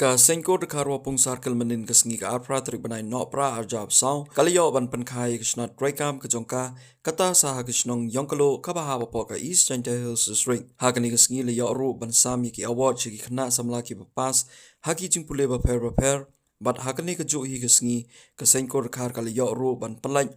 ka sengko de karwa pung sarkel menin ke sengi ka apra trik banai no pra arjab saw kaliyo ban penkai kishnat rekam ke jongka kata saha kishnong yongkalo kabaha bapo ka east chante hills district hakani ke sengi le yo ru ban sami ki award chi khna samla ki papas haki chingpule ba per bat hakani ke ju hi ke sengi ke sengko de kar kaliyo ru ban pelai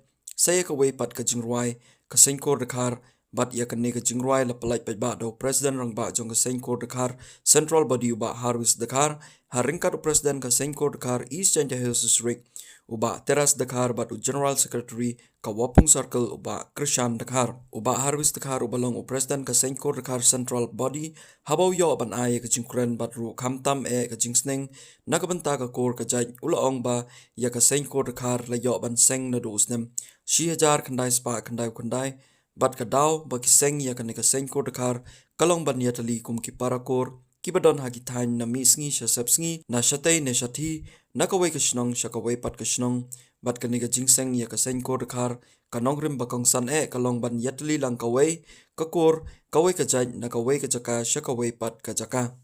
saya ke wei pat ke jingruai ke sengko de kar bat ya kene ke jingruai la pelai pe ba do president rang ba jong ke sengko de kar central body ba harvest de kar haringkat presiden ka sengko dekar East Chante Hills District uba teras dekar batu general secretary ka wapung circle uba Krishan dekar uba harvest dekar ubalong presiden ka sengko dekar central body habau yo ban ai ka jingkren batru khamtam ka jingsneng nakabanta ka kor ka jai ulaong ba ya ka sengko dekar la yo ban seng na dusnem 6000 khandai spa khandai bat ka daw ba ki seng ya ka ne ka sengko dekar kalong ban yatali kum ki parakor kibadon hagi thain na misngi shasepsngi na shatei ne shathi nakawai kishnong shakawai pat kishnong bat kaniga jingseng ya ka sengko dekar kanongrim bakong san kalong ban yatli lang kawai kakor kawai ka jai nakawai ka jaka shakawai pat ka jaka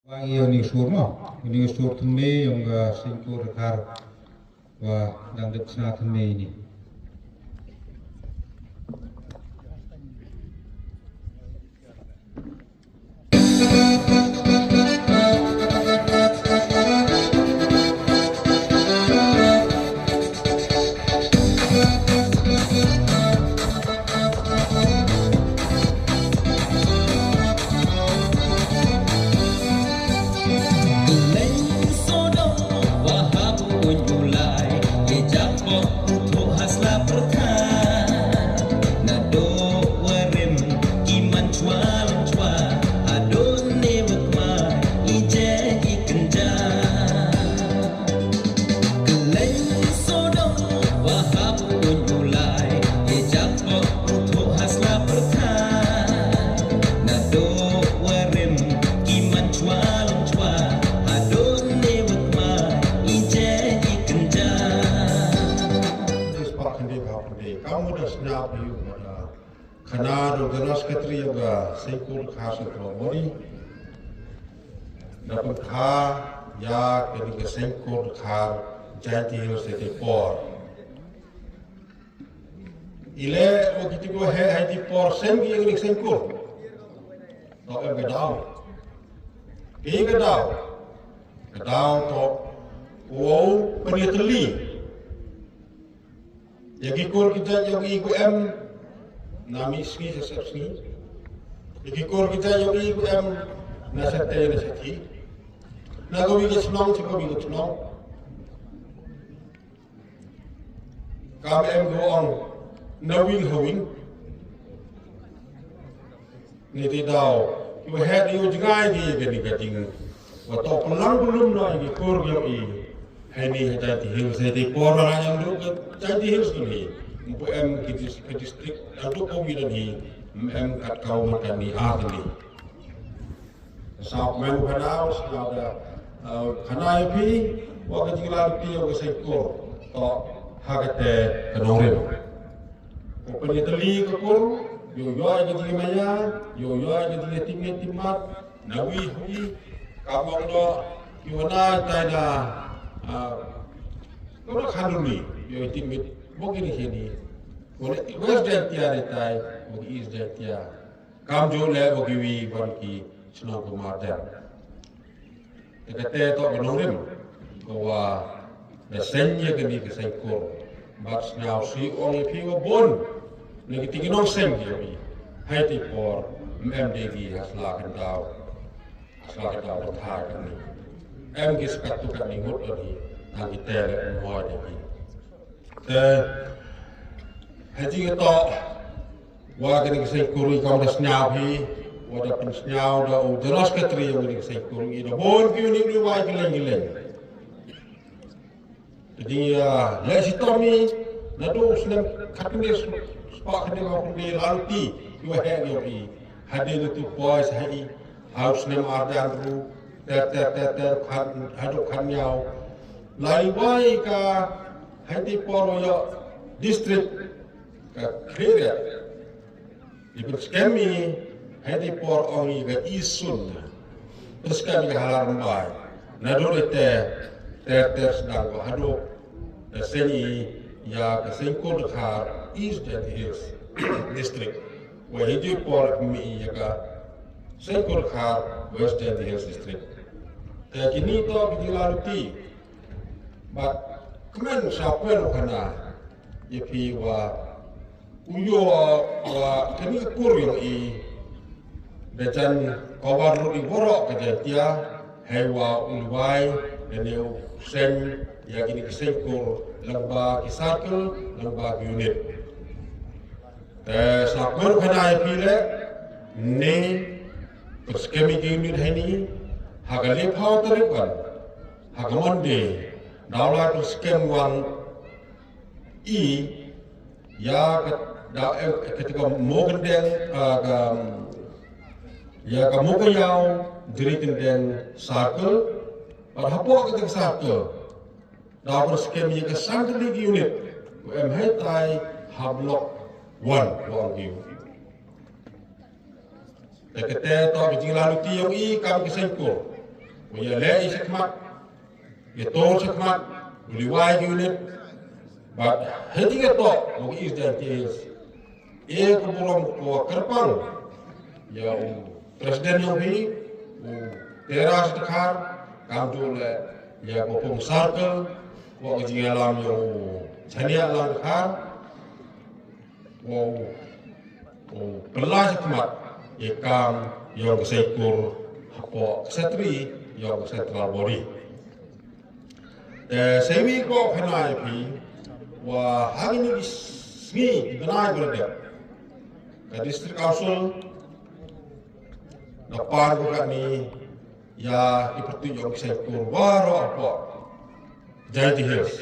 wangi oni sur tume yang ga sengko dekar wa dang deksna tume ini Kanado ganas katri yoga sengkur khasa mori dapat kha ya kini ke sengkur khar janti hills te por ile o kitiko hai di por sengi yang sengkur to gadao to wo penitli yagi kor kita yogi ku em nami ski sesepski ikikor kita yogi ku em nasate nasati nagowi gesnong chikowi gesnong kam em go on nawing hawing ni ti dao ku head yu jingai gi gani gating wa to pelang belum na ikikor yogi hani hati hills hati pora yang du hati hills ni bu em ke distrik adu kowi dan hi em kat kau makan ni ahli saat menu hanaus ada hanai pi wa ke jingla pi wa seko to hagate kanore ko pani tali ko kur yo ke jingmaya yo ke jing timat nawi hui kabong do yona taida ko khanuni yo timit bogini hini west delta retai bogi east delta kam jo le bogi wi banki sno ko marder ekate to benorim ko wa de senye ke ni ke sengko but now si only people born ni tingino sengi wi haiti por mdg hasla kan daw tha kan ni em ki skatu kan ni ngot ni ngi tele mo de haji to wa ke ni sei kuri ka da snyau hi wa da pin snyau da u jelas ke tri ni sei kuri da bon ki ni ni wa ke leng jadi le si tomi na do snem khatne spa khane ma ku ni laluti yo he yo bi hade tu boys hai house nem ardan ru te hadu khanyao lai wai ka hadi poro yo district ka clear ibn skemi hadi por ongi ga isun terus kami halar mai nado ete ter sedang hado seni ya kesengkol dekat East Jet Hills District wah hiji por mi ya ka sengkol dekat West Jet Hills District kini to laluti but kemen siapa kana yepi wa uyo wa kini kur yang bejan kawar rudi borok kejatia hewa ulwai dan sen yang ini kesengkur lembah kisarkel lembah unit sakmer kena pile ne perskemi unit ini hagali pau terikwan hagamonde daulat perskem wang ya ketika mogendeng ya kamu kayau diritin den circle berhapok ketika circle dapat skem yang kesangkut di unit UMHTI Hablok 1 luang view tekete to bijing lalu tiong kam kesengkur ya lei sekmat ya tol sekmat liwai unit but hediga to mau is dan tis keburung ko kerpang ya Presiden yang ini teras dekar kamjul ya popong circle wa jingalam yang chania lang dekar wa belas kemat ikam yang kesekur hapo setri yang central body sewi ko kena pi wa hari ini smi benai berada ke district council Napar bukan ni ya dipertunjuk sektor baru apa jadi hills.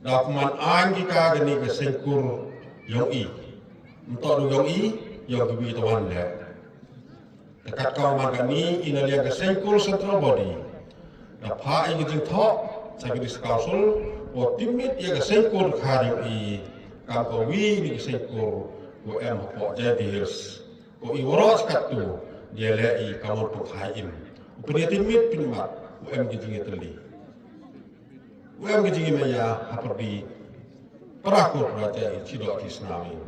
Dapat kita gini ke sektor yang untuk yang yang lebih tuan le. Dekat kau makan ni inalia ke sektor central body. Dapat ini jengtok saya di council. Timit ya ke sektor hari kau ni ke sektor apa jadi hills. Ko iwaras katu dia lei kamu penghaim. Upaya timit pinmat gijingi teli. Gijingi maya haperdi perakur raja cidok kisnami.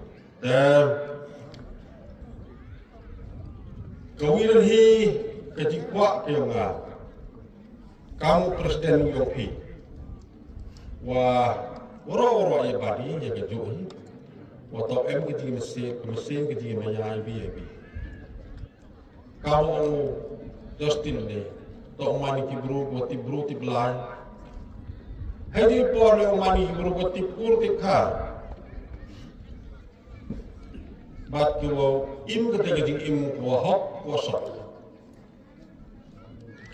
Kawiran hi kejikwa keunga. Kamu presiden yopi. Wah, oro-oro ya badi ya kejuhi. Watau gijingi mesin gijingi maya ibi. Kalau Justin ni, tok mani kibru buat tibru tiblai. Hadi por le mani kibru buat tibur tikar. Bat kilo im ketika jing im wahok wasok.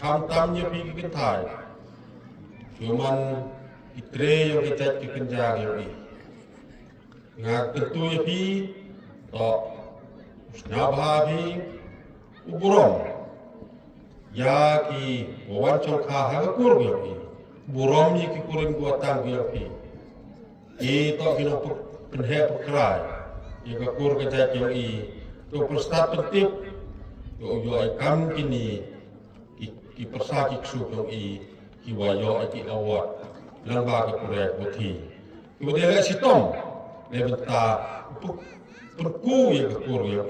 Kam tamnya pergi kentai. Cuman itre yang kita kekenjang yang ini. Ngak tentu ya pi, tok usnabha pi. Uburom ya ki wancong kah hakur biapi burom ni ki kurin buatan biapi to kino penhe pekrai ya kakur kejat yang to perstat penting yo kam kini ki persaki ksu yang ki wayo ki awat lamba ke kuret buti kemudian sitom ne benta perku ya kakur yang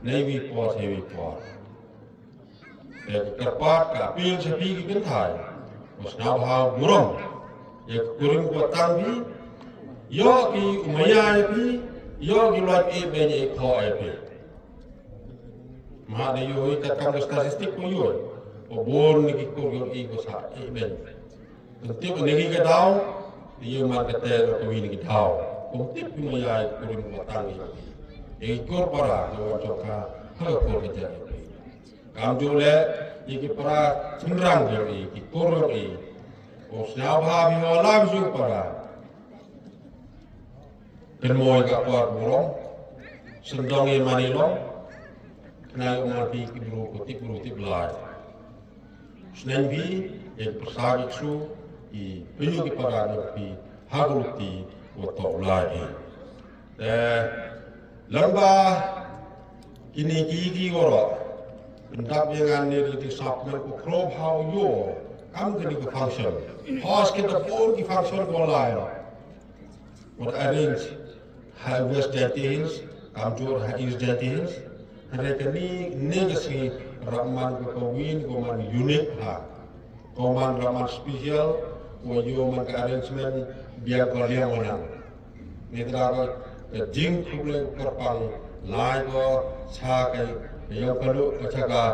Navy Port Heavy Port. Kerpat kapil sepi kentai. Musnabha burung. Ya kuring kuatang bi. Yo ki umaya bi. Yo ki luat benye kho bi. Mahade yo itakam statistik ko yo. Obor ni ki kuring ko sa ben. Tip negi ka daw. Yo markete ko wi ni daw. Kung tip umaya kuring kuatang bi. Ikor para jo joka hakor kerja. Kamjule iki para cendrang jo iki kor iki. Osnabha bi olam ju para. Permoy ka par burong sendong e manilo na umati ki buru ti blai. Snen bi ek persagi su i penyu ki para bi haguti woto blai. Lamba kini gigi goro Ndap yang ane di supplement ko club how yo kam ke di function. Hos kita pun di function ko lain. What arrange high west details, kam jor high east details. Mereka ni negasi raman ko win ko man unique ha. Ko man raman special ko yo man ka arrangement biar ko liang mana. Ni teraga jing kuble korpang lai ko cha kai yang perlu kacaka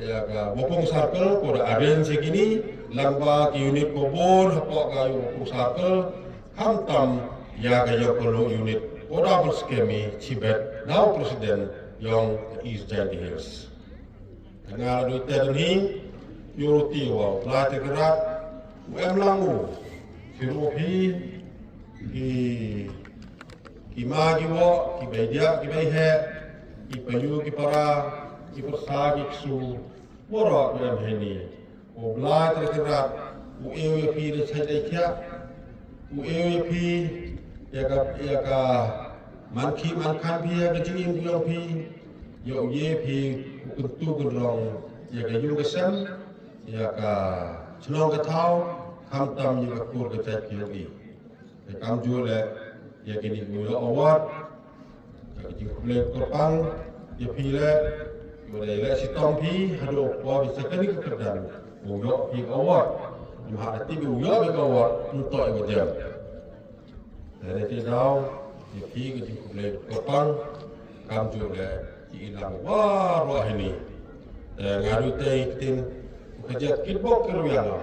ya ka wopong circle ko arrange segini lamba ki unit ko bon hapo ka wopong circle hamtam ya ka yo perlu unit ko double skemi chibet now president yang East Giant Hills. Dengan ada itu ni Yoroti wa pelatih gerak UM Langu Firofi ki magi wa ki bedia ki behe ki payu ki para ki persagi ksu wara UM heni o pelatih gerak UEP di Chaikia UEP ya ka manki mankan pia kecingin pulau pi yo ye pi kuntu kunrong ya ka yu kesem ya ka chlong ka thau kham tam ya ka kur ka chat pi pi kam ju le ya kini mu lo award ka ji kule korpang ya pi le yo le si tom pi hado po bi sekani ka kedan mu yo pi award mu ha ti mu yo bi award untuk ya jam dari tidau di pergi ke kulit korpang, kam juga di ilang wah ini, ngadu teh tin kerja kitbok keruyan.